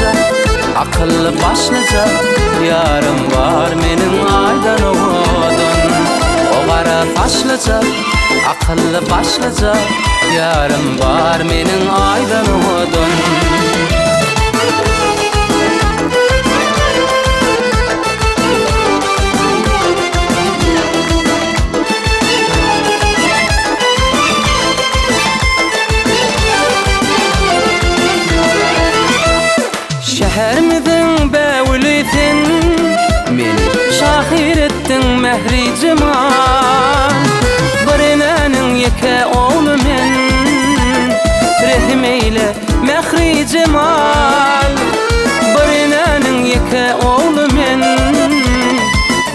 başlıca, akıllı başlıca. Yarım var menin aydan oğudun. O kara taşlıca, akıllı başlıca. Yarım var menin aydan oğudun. Şehrimizin bevlisin, meni şahir ettin mehri cemal. Birenenin yeke oğlu men, rehim eyle mehri cemal. Birenenin yeke oğlu men,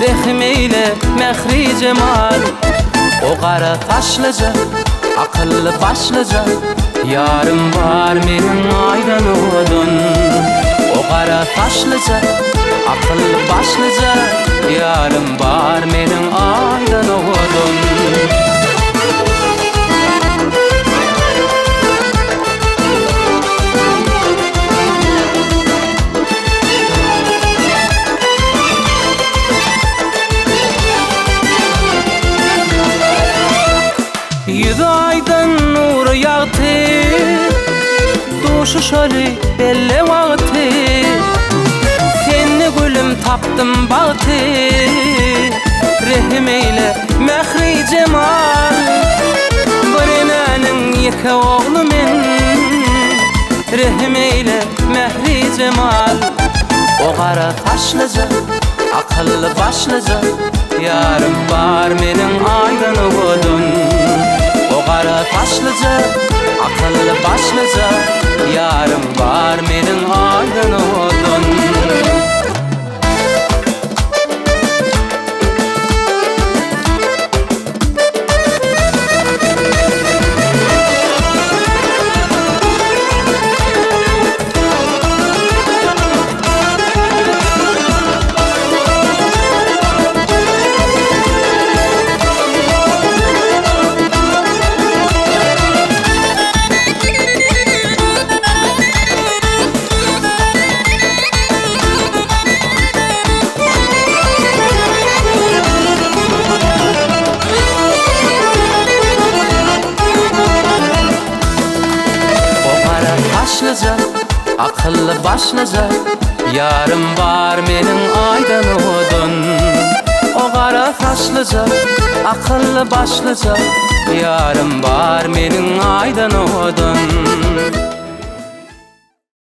rehim eyle mehri cemal. O kara taşlıca, akıllı başlıca. Yarım var menin aydan oğudun. O kara taşlıca, akıllı başlıca. Yarım var menin aydan oğudun. Yüz aydan nur yağdı, duşu şöyle belle vakti. Seni gülüm taptım bağıtı, rehim eyle mehri cemal. Birenenin yeke oğlu men, rehim eyle mehri cemal. O kara taşlıca, akıllı başlıca. Yarım var menin aydan oğudun. O kara taşlıca, akıllı başlıca. Yarım var menin aydan oğudun. Akıllı başlıca, yarım var menin aydan oğudun. O kara taşlıca, akıllı başlıca. Yarım var menin aydan oğudun.